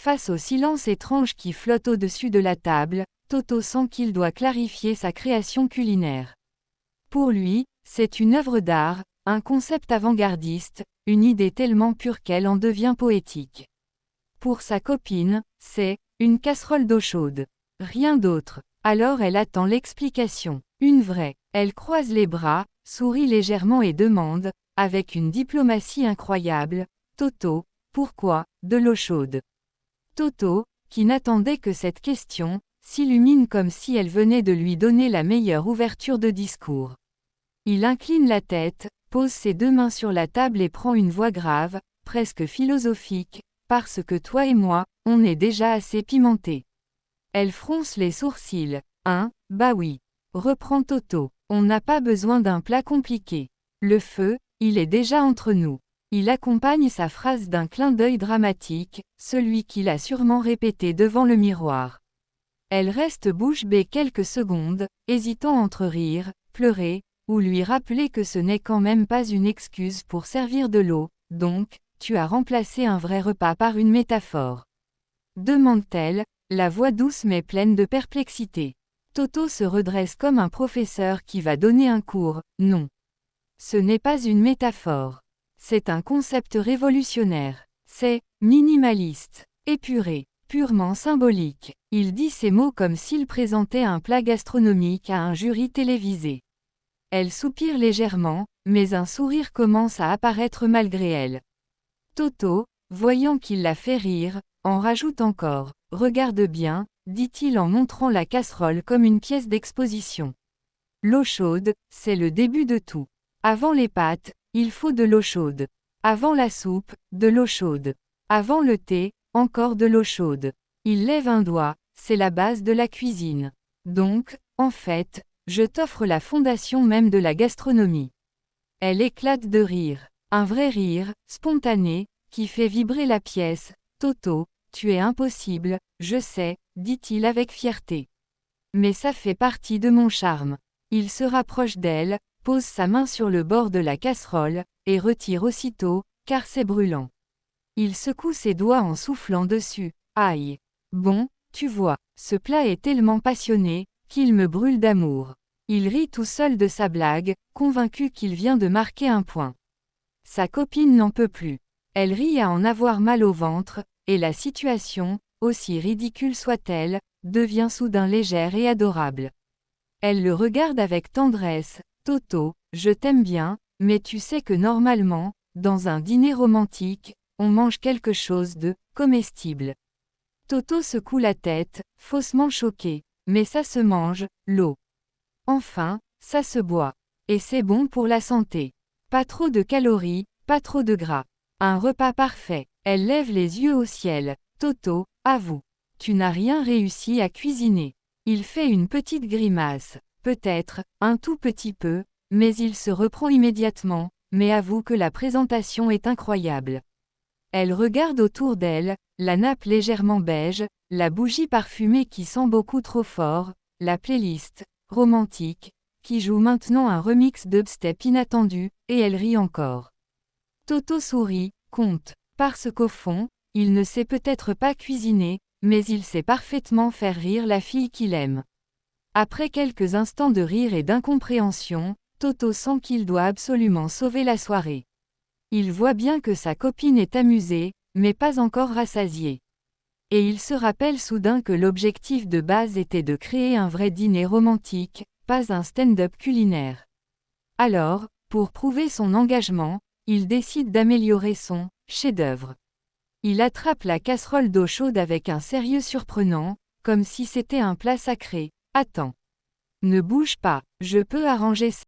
Face au silence étrange qui flotte au-dessus de la table, Toto sent qu'il doit clarifier sa création culinaire. Pour lui, c'est une œuvre d'art, un concept avant-gardiste, une idée tellement pure qu'elle en devient poétique. Pour sa copine, c'est une casserole d'eau chaude. Rien d'autre. Alors elle attend l'explication. Une vraie. Elle croise les bras, sourit légèrement et demande, avec une diplomatie incroyable, Toto, pourquoi de l'eau chaude? Toto, qui n'attendait que cette question, s'illumine comme si elle venait de lui donner la meilleure ouverture de discours. Il incline la tête, pose ses deux mains sur la table et prend une voix grave, presque philosophique, parce que toi et moi, on est déjà assez pimentés. Elle fronce les sourcils. Bah oui. Reprend Toto. On n'a pas besoin d'un plat compliqué. Le feu, il est déjà entre nous. Il accompagne sa phrase d'un clin d'œil dramatique, celui qu'il a sûrement répété devant le miroir. Elle reste bouche bée quelques secondes, hésitant entre rire, pleurer, ou lui rappeler que ce n'est quand même pas une excuse pour servir de l'eau, donc, tu as remplacé un vrai repas par une métaphore. Demande-t-elle, la voix douce mais pleine de perplexité. Toto se redresse comme un professeur qui va donner un cours. Non. Ce n'est pas une métaphore. C'est un concept révolutionnaire. C'est minimaliste, épuré, purement symbolique. Il dit ces mots comme s'il présentait un plat gastronomique à un jury télévisé. Elle soupire légèrement, mais un sourire commence à apparaître malgré elle. Toto, voyant qu'il la fait rire, en rajoute encore. Regarde bien, dit-il en montrant la casserole comme une pièce d'exposition. L'eau chaude, c'est le début de tout. Avant les pâtes, il faut de l'eau chaude. Avant la soupe, de l'eau chaude. Avant le thé, encore de l'eau chaude. Il lève un doigt, c'est la base de la cuisine. Donc, en fait, je t'offre la fondation même de la gastronomie. Elle éclate de rire. Un vrai rire, spontané, qui fait vibrer la pièce. Toto, tu es impossible, je sais, dit-il avec fierté. Mais ça fait partie de mon charme. Il se rapproche d'elle, pose sa main sur le bord de la casserole, et retire aussitôt, car c'est brûlant. Il secoue ses doigts en soufflant dessus. Aïe. Bon, tu vois, ce plat est tellement passionné, qu'il me brûle d'amour. Il rit tout seul de sa blague, convaincu qu'il vient de marquer un point. Sa copine n'en peut plus. Elle rit à en avoir mal au ventre, et la situation, aussi ridicule soit-elle, devient soudain légère et adorable. Elle le regarde avec tendresse. Toto, je t'aime bien, mais tu sais que normalement, dans un dîner romantique, on mange quelque chose de comestible. Toto secoue la tête, faussement choqué. Mais ça se mange, l'eau. Enfin, ça se boit. Et c'est bon pour la santé. Pas trop de calories, pas trop de gras. Un repas parfait. Elle lève les yeux au ciel. Toto, avoue. Tu n'as rien réussi à cuisiner. Il fait une petite grimace. Peut-être, un tout petit peu, mais il se reprend immédiatement, mais avoue que la présentation est incroyable. Elle regarde autour d'elle, la nappe légèrement beige, la bougie parfumée qui sent beaucoup trop fort, la playlist, romantique, qui joue maintenant un remix dubstep inattendu, et elle rit encore. Toto sourit, compte, parce qu'au fond, il ne sait peut-être pas cuisiner, mais il sait parfaitement faire rire la fille qu'il aime. Après quelques instants de rire et d'incompréhension, Toto sent qu'il doit absolument sauver la soirée. Il voit bien que sa copine est amusée, mais pas encore rassasiée. Et il se rappelle soudain que l'objectif de base était de créer un vrai dîner romantique, pas un stand-up culinaire. Alors, pour prouver son engagement, il décide d'améliorer son chef-d'œuvre. Il attrape la casserole d'eau chaude avec un sérieux surprenant, comme si c'était un plat sacré. Attends. Ne bouge pas, je peux arranger ça.